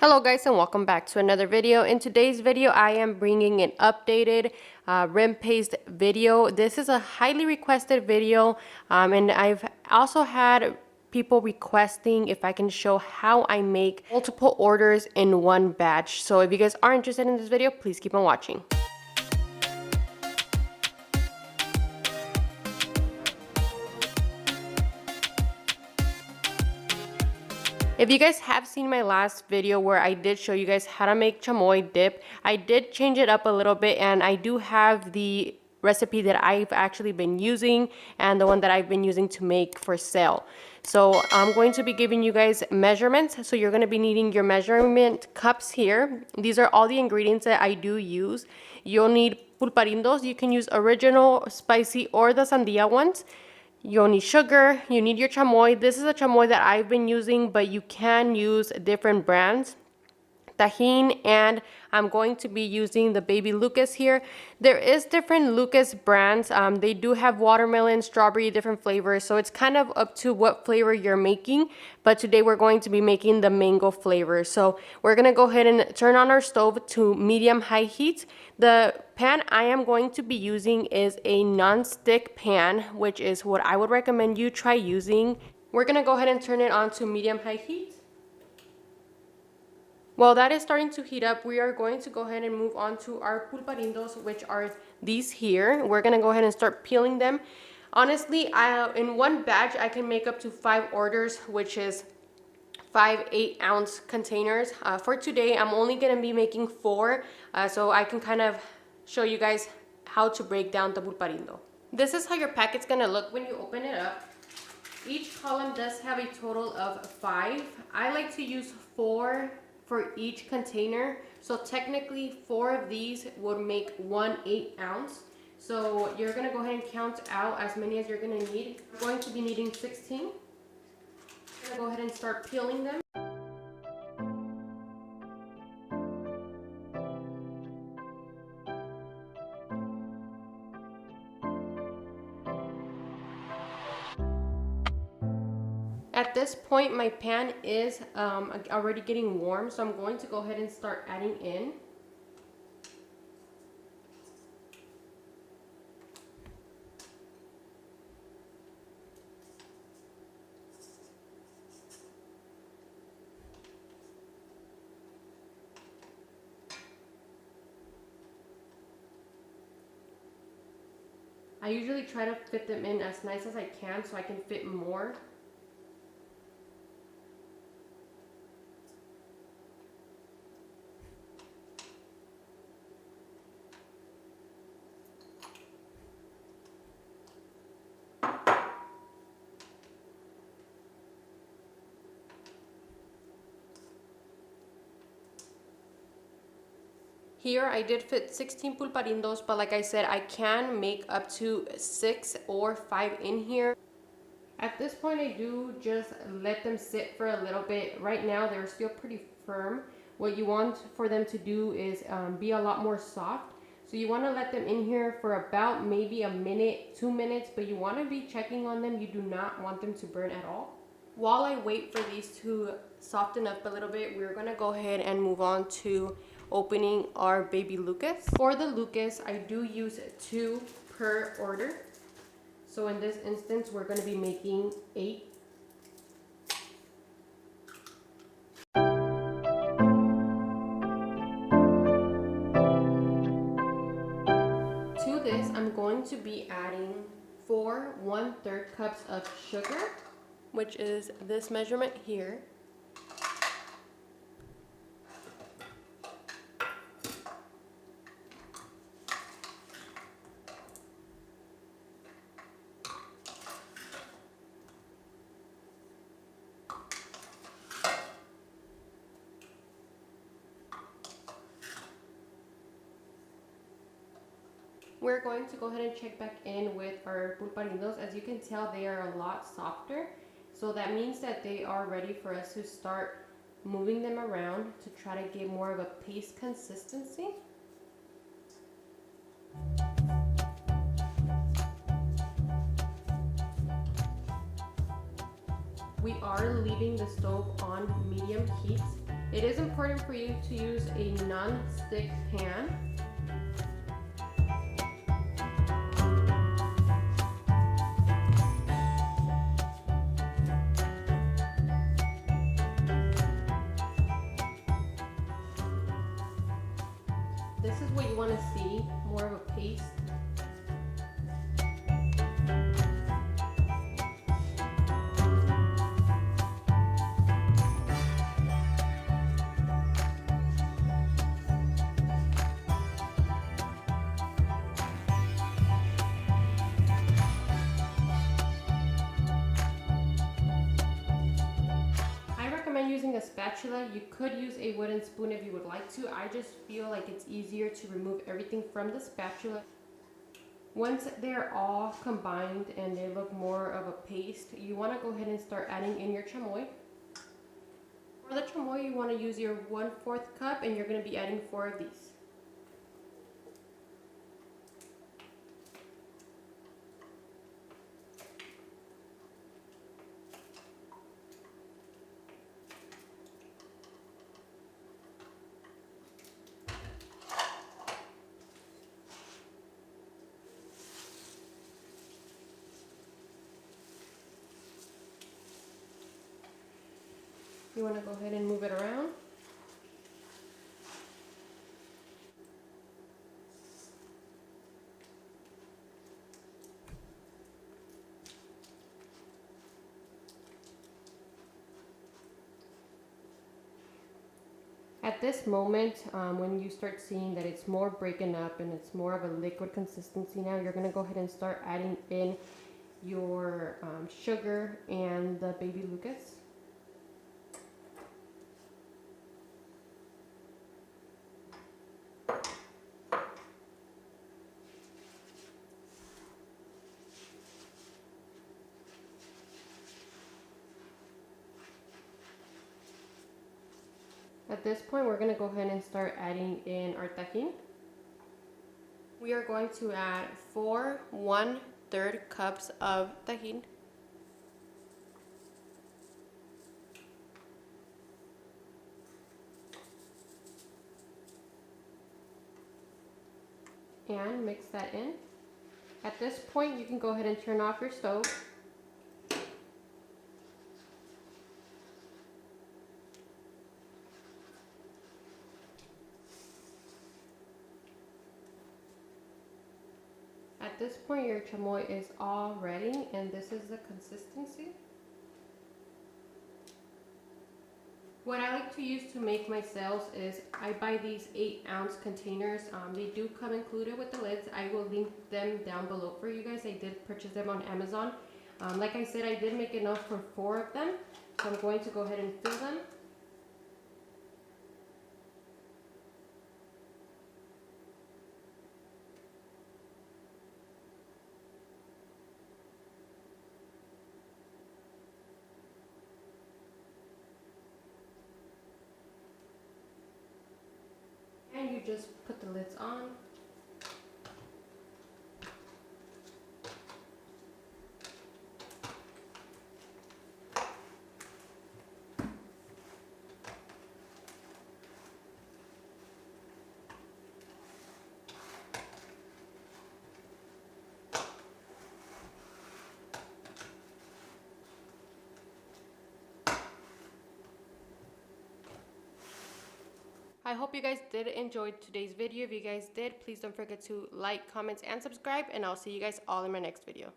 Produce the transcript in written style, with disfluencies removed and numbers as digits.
Hello guys, and welcome back to another video. In today's video I am bringing an updated rim paste video. This is a highly requested video, and I've also had people requesting if I can show how I make multiple orders in one batch. So if you guys are interested in this video, please keep on watching. If you guys have seen my last video where I did show you guys how to make chamoy dip, I did change it up a little bit, and I do have the recipe that I've actually been using and the one that I've been using to make for sale. So I'm going to be giving you guys measurements. So you're going to be needing your measurement cups here. These are all the ingredients that I do use. You'll need pulparindos. You can use original, spicy, or the sandia ones. You'll need sugar, you need your chamoy. This is a chamoy that I've been using, but you can use different brands. Tajin, and I'm going to be using the Baby Lucas here. There is different Lucas brands. They do have watermelon, strawberry, different flavors. So it's kind of up to what flavor you're making. But today we're going to be making the mango flavor. So we're going to go ahead and turn on our stove to medium-high heat. The pan I am going to be using is a non-stick pan, which is what I would recommend you try using. We're going to go ahead and turn it on to medium-high heat. While that is starting to heat up, we are going to go ahead and move on to our pulparindos, which are these here. We're going to go ahead and start peeling them. Honestly, in one batch, I can make up to 5 orders, which is 5 8-ounce containers. For today, I'm only going to be making 4, so I can kind of show you guys how to break down the pulparindo. This is how your packet's going to look when you open it up. Each column does have a total of 5. I like to use 4 for each container, so technically 4 of these would make 1 8-ounce. So you're going to go ahead and count out as many as you're going to need. You're going to be needing 16. I'm going to go ahead and start peeling them. At this point, my pan is already getting warm, so I'm going to go ahead and start adding in. I usually try to fit them in as nice as I can so I can fit more. Here I did fit 16 pulparindos, but like I said, I can make up to 6 or 5 in here. At this point, I do just let them sit for a little bit. Right now, they're still pretty firm. What you want for them to do is be a lot more soft. So you want to let them in here for about maybe a minute, 2 minutes, but you want to be checking on them. You do not want them to burn at all. While I wait for these to soften up a little bit, we're going to go ahead and move on to opening our Baby Lucas. For the Lucas, I do use 2 per order. So in this instance, we're going to be making 8. To this, I'm going to be adding 4 1/3 cups of sugar, which is this measurement here. We're going to go ahead and check back in with our pulparindos. As you can tell, they are a lot softer. So that means that they are ready for us to start moving them around to try to get more of a paste consistency. We are leaving the stove on medium heat It is important for you to use a non-stick pan. This is what you want to see, more of a paste. Using a spatula. You could use a wooden spoon if you would like to. I just feel like it's easier to remove everything from the spatula. Once they're all combined and they look more of a paste, you want to go ahead and start adding in your chamoy. For the chamoy, you want to use your 1/4 cup, and you're going to be adding 4 of these. You want to go ahead and move it around. At this moment, when you start seeing that it's more breaking up and it's more of a liquid consistency now, you're going to go ahead and start adding in your sugar and the baby Lucas. At this point, we're going to go ahead and start adding in our tajin. We are going to add 4 1/3 cups of tajin. And mix that in. At this point, you can go ahead and turn off your stove. At this point, your chamoy is all ready, and this is the consistency. What I like to use to make my sales is I buy these 8-ounce containers. They do come included with the lids. I will link them down below for you guys. I did purchase them on Amazon. Like I said, I did make enough for 4 of them, so I'm going to go ahead and fill them. And you just put the lids on. I hope you guys did enjoy today's video. If you guys did, please don't forget to like, comment, and subscribe, and I'll see you guys all in my next video.